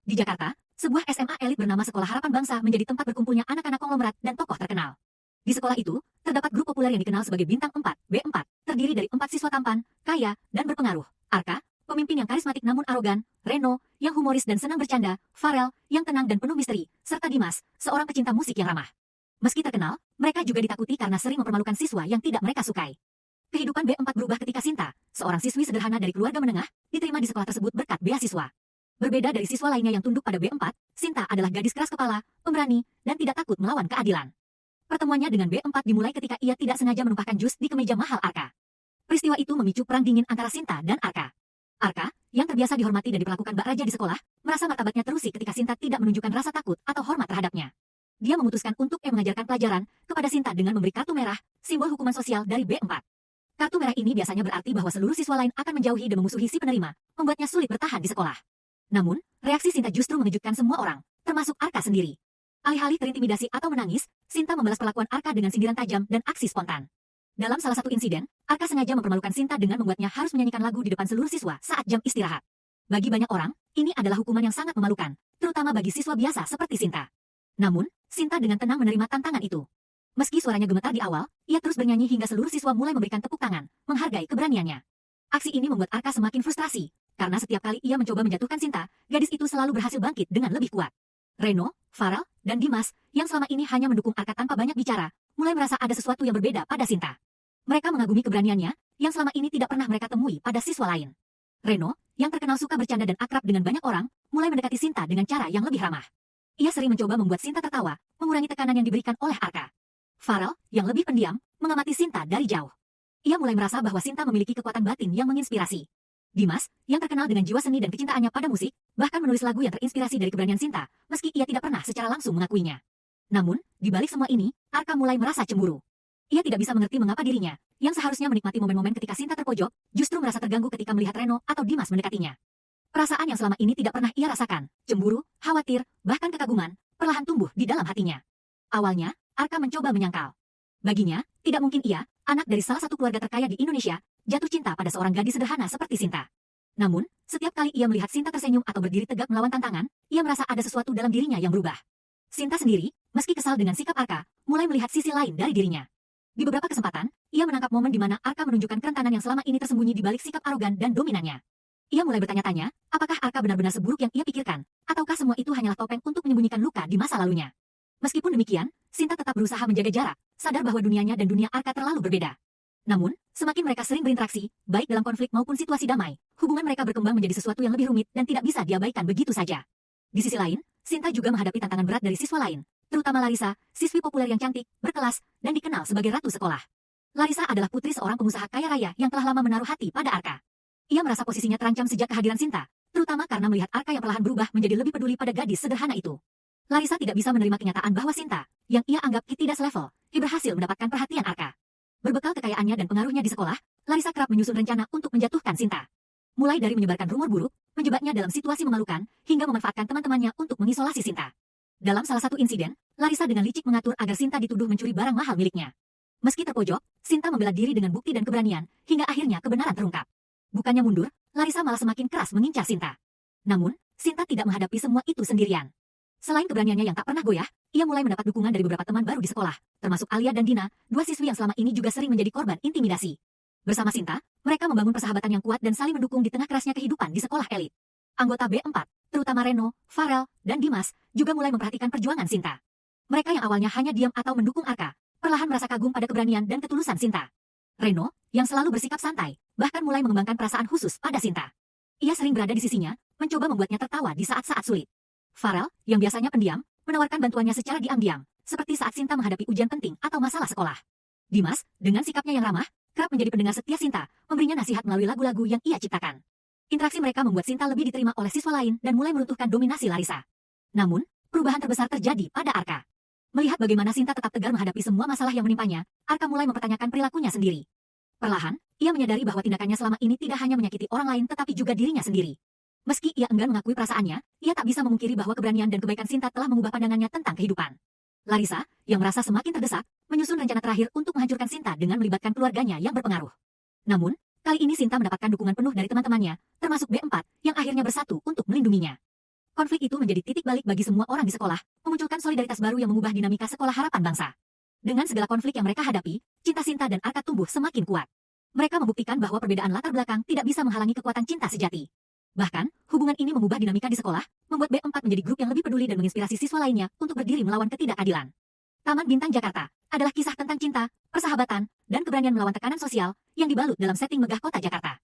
Di Jakarta, sebuah SMA elit bernama Sekolah Harapan Bangsa menjadi tempat berkumpulnya anak-anak konglomerat dan tokoh terkenal. Di sekolah itu, terdapat grup populer yang dikenal sebagai Bintang 4, B4, terdiri dari 4 siswa tampan, kaya, dan berpengaruh. Arka, pemimpin yang karismatik namun arogan, Reno, yang humoris dan senang bercanda, Farel, yang tenang dan penuh misteri, serta Dimas, seorang pecinta musik yang ramah. Meski terkenal, mereka juga ditakuti karena sering mempermalukan siswa yang tidak mereka sukai. Kehidupan B4 berubah ketika Sinta, seorang siswi sederhana dari keluarga menengah, diterima di sekolah tersebut berkat beasiswa. Berbeda dari siswa lainnya yang tunduk pada B4, Sinta adalah gadis keras kepala, pemberani, dan tidak takut melawan keadilan. Pertemuannya dengan B4 dimulai ketika ia tidak sengaja menumpahkan jus di kemeja mahal Arka. Peristiwa itu memicu perang dingin antara Sinta dan Arka. Arka, yang terbiasa dihormati dan diperlakukan bak raja di sekolah, merasa martabatnya terusik ketika Sinta tidak menunjukkan rasa takut atau hormat terhadapnya. Dia memutuskan untuk mengajarkan pelajaran kepada Sinta dengan memberi kartu merah, simbol hukuman sosial dari B4. Kartu merah ini biasanya berarti bahwa seluruh siswa lain akan menjauhi dan memusuhi si penerima, membuatnya sulit bertahan di sekolah. Namun, reaksi Sinta justru mengejutkan semua orang, termasuk Arka sendiri. Alih-alih terintimidasi atau menangis, Sinta membalas perlakuan Arka dengan sindiran tajam dan aksi spontan. Dalam salah satu insiden, Arka sengaja mempermalukan Sinta dengan membuatnya harus menyanyikan lagu di depan seluruh siswa saat jam istirahat. Bagi banyak orang, ini adalah hukuman yang sangat memalukan, terutama bagi siswa biasa seperti Sinta. Namun, Sinta dengan tenang menerima tantangan itu. Meski suaranya gemetar di awal, ia terus bernyanyi hingga seluruh siswa mulai memberikan tepuk tangan, menghargai keberaniannya. Aksi ini membuat Arka semakin frustrasi, karena setiap kali ia mencoba menjatuhkan Sinta, gadis itu selalu berhasil bangkit dengan lebih kuat. Reno, Farel, dan Dimas, yang selama ini hanya mendukung Arka tanpa banyak bicara, mulai merasa ada sesuatu yang berbeda pada Sinta. Mereka mengagumi keberaniannya, yang selama ini tidak pernah mereka temui pada siswa lain. Reno, yang terkenal suka bercanda dan akrab dengan banyak orang, mulai mendekati Sinta dengan cara yang lebih ramah. Ia sering mencoba membuat Sinta tertawa, mengurangi tekanan yang diberikan oleh Arka. Farel, yang lebih pendiam, mengamati Sinta dari jauh. Ia mulai merasa bahwa Sinta memiliki kekuatan batin yang menginspirasi. Dimas, yang terkenal dengan jiwa seni dan kecintaannya pada musik, bahkan menulis lagu yang terinspirasi dari keberanian Sinta, meski ia tidak pernah secara langsung mengakuinya. Namun, di balik semua ini, Arka mulai merasa cemburu. Ia tidak bisa mengerti mengapa dirinya, yang seharusnya menikmati momen-momen ketika Sinta terpojok, justru merasa terganggu ketika melihat Reno atau Dimas mendekatinya. Perasaan yang selama ini tidak pernah ia rasakan, cemburu, khawatir, bahkan kekaguman, perlahan tumbuh di dalam hatinya. Awalnya, Arka mencoba menyangkal. Baginya, tidak mungkin ia, anak dari salah satu keluarga terkaya di Indonesia, jatuh cinta pada seorang gadis sederhana seperti Sinta. Namun, setiap kali ia melihat Sinta tersenyum atau berdiri tegak melawan tantangan, ia merasa ada sesuatu dalam dirinya yang berubah. Sinta sendiri, meski kesal dengan sikap Arka, mulai melihat sisi lain dari dirinya. Di beberapa kesempatan, ia menangkap momen di mana Arka menunjukkan kerentanan yang selama ini tersembunyi di balik sikap arogan dan dominannya. Ia mulai bertanya-tanya, apakah Arka benar-benar seburuk yang ia pikirkan, ataukah semua itu hanyalah topeng untuk menyembunyikan luka di masa lalunya. Meskipun demikian, Sinta tetap berusaha menjaga jarak, sadar bahwa dunianya dan dunia Arka terlalu berbeda. Namun, semakin mereka sering berinteraksi, baik dalam konflik maupun situasi damai, hubungan mereka berkembang menjadi sesuatu yang lebih rumit dan tidak bisa diabaikan begitu saja. Di sisi lain, Sinta juga menghadapi tantangan berat dari siswa lain, terutama Larissa, siswi populer yang cantik, berkelas, dan dikenal sebagai ratu sekolah. Larissa adalah putri seorang pengusaha kaya raya yang telah lama menaruh hati pada Arka. Ia merasa posisinya terancam sejak kehadiran Sinta, terutama karena melihat Arka yang perlahan berubah menjadi lebih peduli pada gadis sederhana itu. Larissa tidak bisa menerima kenyataan bahwa Sinta, yang ia anggap tidak selevel, berhasil mendapatkan perhatian Arka. Berbekal kekayaannya dan pengaruhnya di sekolah, Larissa kerap menyusun rencana untuk menjatuhkan Sinta. Mulai dari menyebarkan rumor buruk, menjebaknya dalam situasi memalukan, hingga memanfaatkan teman-temannya untuk mengisolasi Sinta. Dalam salah satu insiden, Larissa dengan licik mengatur agar Sinta dituduh mencuri barang mahal miliknya. Meski terpojok, Sinta membela diri dengan bukti dan keberanian, hingga akhirnya kebenaran terungkap. Bukannya mundur, Larissa malah semakin keras mengincar Sinta. Namun, Sinta tidak menghadapi semua itu sendirian. Selain keberaniannya yang tak pernah goyah, ia mulai mendapat dukungan dari beberapa teman baru di sekolah, termasuk Alia dan Dina, dua siswi yang selama ini juga sering menjadi korban intimidasi. Bersama Sinta, mereka membangun persahabatan yang kuat dan saling mendukung di tengah kerasnya kehidupan di sekolah elit. Anggota B4, terutama Reno, Farel, dan Dimas, juga mulai memperhatikan perjuangan Sinta. Mereka yang awalnya hanya diam atau mendukung Arka, perlahan merasa kagum pada keberanian dan ketulusan Sinta. Reno, yang selalu bersikap santai, bahkan mulai mengembangkan perasaan khusus pada Sinta. Ia sering berada di sisinya, mencoba membuatnya tertawa di saat-saat sulit. Farel, yang biasanya pendiam, menawarkan bantuannya secara diam-diam, seperti saat Sinta menghadapi ujian penting atau masalah sekolah. Dimas, dengan sikapnya yang ramah, kerap menjadi pendengar setia Sinta, memberinya nasihat melalui lagu-lagu yang ia ciptakan. Interaksi mereka membuat Sinta lebih diterima oleh siswa lain dan mulai meruntuhkan dominasi Larissa. Namun, perubahan terbesar terjadi pada Arka. Melihat bagaimana Sinta tetap tegar menghadapi semua masalah yang menimpanya, Arka mulai mempertanyakan perilakunya sendiri. Perlahan, ia menyadari bahwa tindakannya selama ini tidak hanya menyakiti orang lain tetapi juga dirinya sendiri. Meski ia enggan mengakui perasaannya, ia tak bisa memungkiri bahwa keberanian dan kebaikan Sinta telah mengubah pandangannya tentang kehidupan. Larissa, yang merasa semakin terdesak, menyusun rencana terakhir untuk menghancurkan Sinta dengan melibatkan keluarganya yang berpengaruh. Namun, kali ini Sinta mendapatkan dukungan penuh dari teman-temannya, termasuk B4, yang akhirnya bersatu untuk melindunginya. Konflik itu menjadi titik balik bagi semua orang di sekolah, memunculkan solidaritas baru yang mengubah dinamika sekolah harapan bangsa. Dengan segala konflik yang mereka hadapi, cinta Sinta dan Arka tumbuh semakin kuat. Mereka membuktikan bahwa perbedaan latar belakang tidak bisa menghalangi kekuatan cinta sejati. Bahkan, hubungan ini mengubah dinamika di sekolah, membuat B4 menjadi grup yang lebih peduli dan menginspirasi siswa lainnya untuk berdiri melawan ketidakadilan. Taman Bintang Jakarta adalah kisah tentang cinta, persahabatan, dan keberanian melawan tekanan sosial yang dibalut dalam setting megah kota Jakarta.